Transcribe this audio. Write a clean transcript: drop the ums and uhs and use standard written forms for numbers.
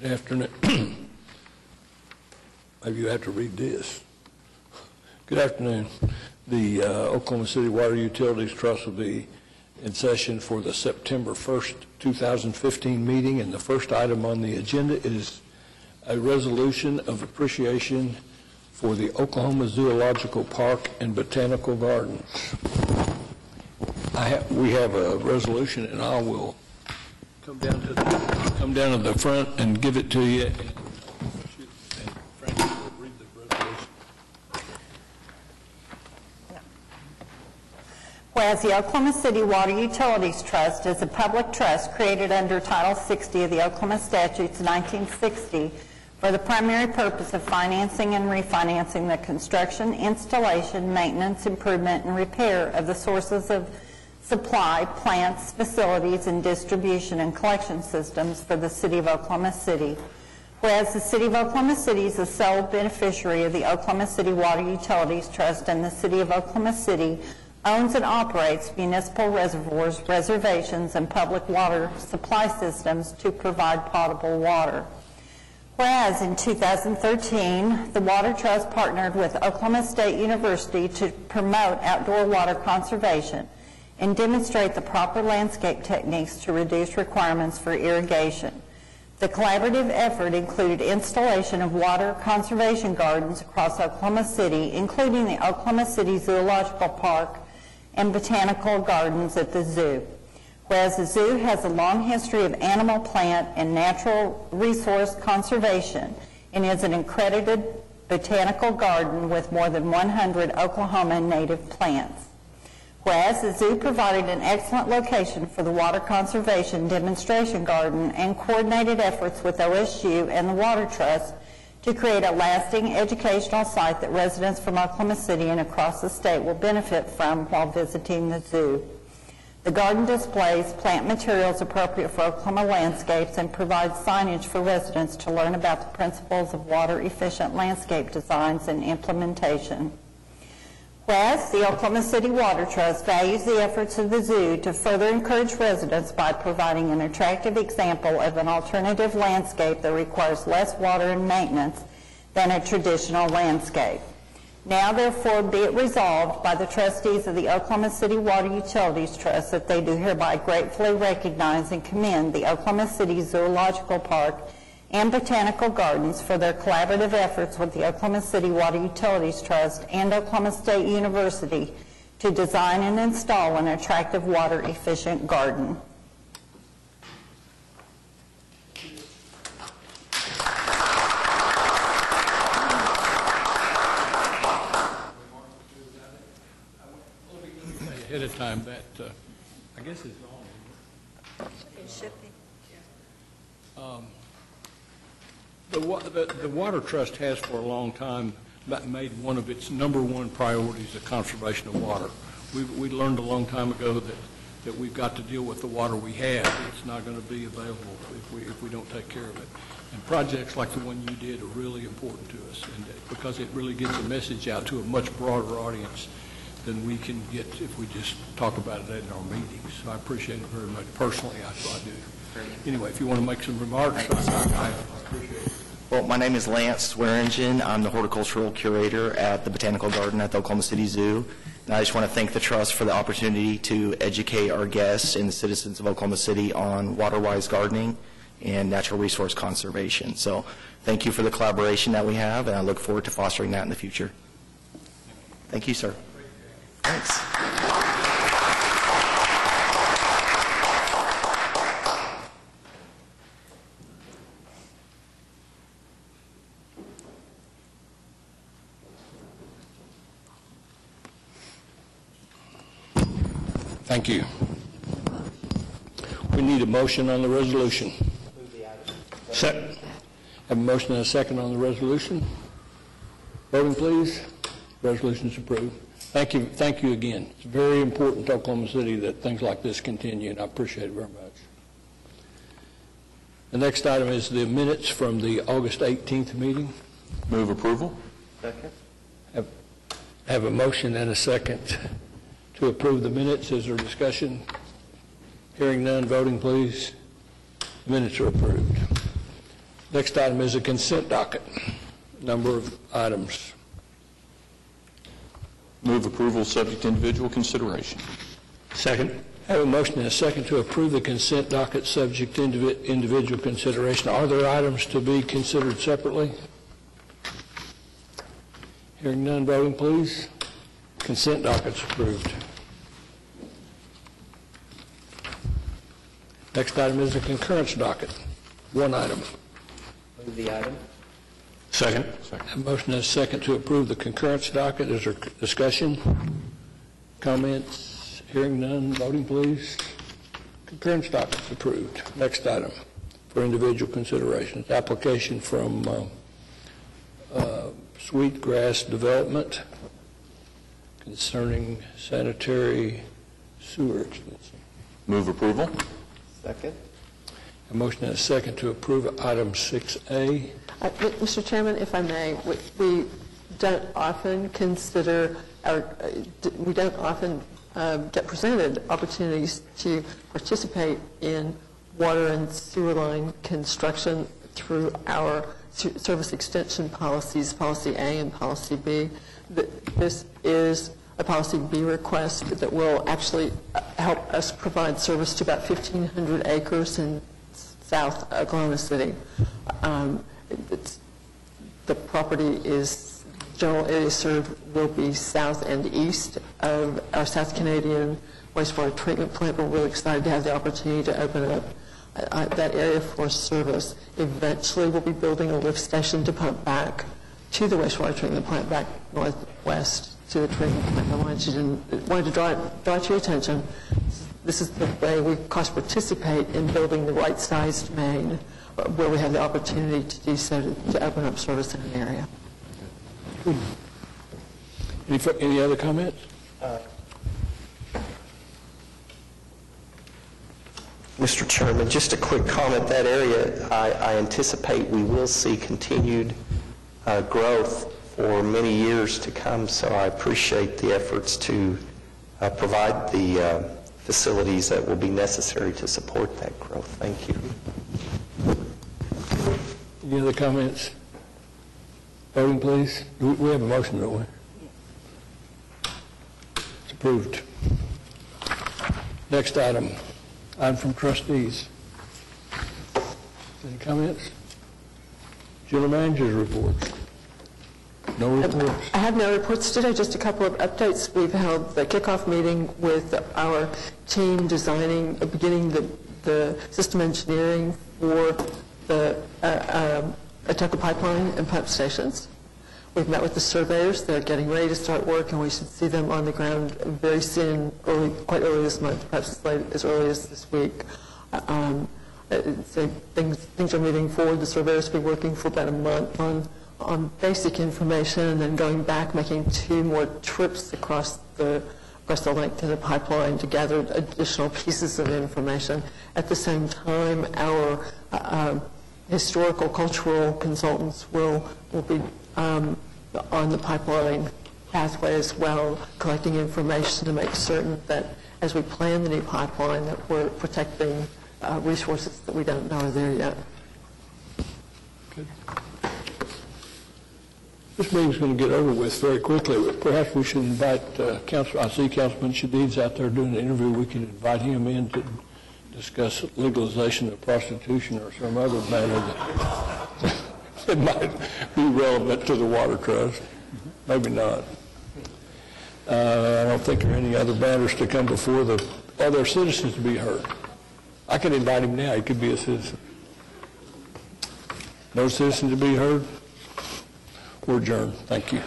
Good afternoon. Maybe you have to read this. Good afternoon. The Oklahoma City Water Utilities Trust will be in session for the September 1st, 2015 meeting, and the first item on the agenda is a resolution of appreciation for the Oklahoma Zoological Park and Botanical Gardens. We have a resolution, and I will come down to the front and give it to you. And Frank will read the resolution. Whereas the Oklahoma City Water Utilities Trust is a public trust created under Title 60 of the Oklahoma Statutes 1960 for the primary purpose of financing and refinancing the construction, installation, maintenance, improvement, and repair of the sources of supply, plants, facilities, and distribution and collection systems for the City of Oklahoma City. Whereas the City of Oklahoma City is the sole beneficiary of the Oklahoma City Water Utilities Trust, and the City of Oklahoma City owns and operates municipal reservoirs, reservations, and public water supply systems to provide potable water. Whereas in 2013, the Water Trust partnered with Oklahoma State University to promote outdoor water conservation and demonstrate the proper landscape techniques to reduce requirements for irrigation. The collaborative effort included installation of water conservation gardens across Oklahoma City, including the Oklahoma City Zoological Park and Botanical Gardens at the zoo. Whereas the zoo has a long history of animal, plant, and natural resource conservation and is an accredited botanical garden with more than 100 Oklahoma native plants. Whereas the zoo provided an excellent location for the water conservation demonstration garden and coordinated efforts with OSU and the Water Trust to create a lasting educational site that residents from Oklahoma City and across the state will benefit from while visiting the zoo. The garden displays plant materials appropriate for Oklahoma landscapes and provides signage for residents to learn about the principles of water-efficient landscape designs and implementation. Whereas the Oklahoma City Water Trust values the efforts of the zoo to further encourage residents by providing an attractive example of an alternative landscape that requires less water and maintenance than a traditional landscape. Now, therefore, be it resolved by the trustees of the Oklahoma City Water Utilities Trust that they do hereby gratefully recognize and commend the Oklahoma City Zoological Park and Botanical Gardens for their collaborative efforts with the Oklahoma City Water Utilities Trust and Oklahoma State University to design and install an attractive water-efficient garden. Ahead of time, that I guess it's on. It should be. The Water Trust has for a long time made one of its #1 priorities the conservation of water. We learned a long time ago that we've got to deal with the water we have. It's not going to be available if we don't take care of it. And projects like the one you did are really important to us, and because it really gets a message out to a much broader audience than we can get if we just talk about it in our meetings. So I appreciate it very much. Personally, I do. Anyway, if you want to make some remarks, I appreciate it. Well, my name is Lance Swearingen. I'm the horticultural curator at the Botanical Garden at the Oklahoma City Zoo. And I just want to thank the Trust for the opportunity to educate our guests and the citizens of Oklahoma City on water-wise gardening and natural resource conservation. So thank you for the collaboration that we have, and I look forward to fostering that in the future. Thank you, sir. Thanks. Thank you. We need a motion on the resolution. Second. Have a motion and a second on the resolution. Voting, please. Resolution is approved. Thank you. Thank you again. It's very important to Oklahoma City that things like this continue, and I appreciate it very much. The next item is the minutes from the August 18th meeting. Move approval. Second. Have a motion and a second to approve the minutes. Is there discussion? Hearing none, voting please. The minutes are approved. Next item is a consent docket. Number of items. Move approval subject to individual consideration. Second. I have a motion and a second to approve the consent docket subject to individual consideration. Are there items to be considered separately? Hearing none, voting please. Consent docket's approved. Next item is a concurrence docket. One item. Move the item. Second. A motion and a second to approve the concurrence docket. Is there discussion? Comments? Hearing none, voting please. Concurrence docket's approved. Next item for individual consideration. Application from Sweetgrass Development concerning sanitary sewer extension. Move approval. Second. A motion and a second to approve item 6A. Mr. Chairman, if I may, we don't often consider we don't often get presented opportunities to participate in water and sewer line construction through our service extension policies, Policy A and Policy B. This is a Policy B request that will actually help us provide service to about 1,500 acres in South Oklahoma City. The property is general area served will be south and east of our South Canadian wastewater treatment plant. We're really excited to have the opportunity to open up that area for service. Eventually, we'll be building a lift station to pump back to the wastewater treatment plant back northwest to the treatment plant. I wanted to draw to your attention. This is the way we cost participate in building the right-sized main, where we have the opportunity to do so to open up service in an area. Any other comments? Mr. Chairman, just a quick comment. That area, I anticipate we will see continued growth for many years to come, so I appreciate the efforts to provide the facilities that will be necessary to support that growth. Thank you. Any other comments? Voting, please. We have a motion, don't we? It's approved. Next item. Item from trustees. Any comments? General manager's report. No reports. I have no reports today, just a couple of updates. We've held the kickoff meeting with our team beginning the system engineering for the Atoka pipeline and pump stations. We've met with the surveyors. They're getting ready to start work, and we should see them on the ground very soon, quite early this month, perhaps as early as this week. So things are moving forward. The surveyors will be working for about a month on basic information, and then going back, making 2 more trips across the length of the pipeline to gather additional pieces of information. At the same time, our historical cultural consultants will be on the pipeline pathway as well, collecting information to make certain that as we plan the new pipeline that we're protecting resources that we don't know are there yet. Good. This meeting's going to get over with very quickly. Perhaps we should invite I see Councilman Shadid's out there doing an interview. We can invite him in to discuss legalization of prostitution or some other matter that might be relevant to the Water Trust. Maybe not. I don't think there are any other matters to come before are there citizens to be heard? I can invite him now. He could be a citizen. No citizen to be heard? We're adjourned. Thank you.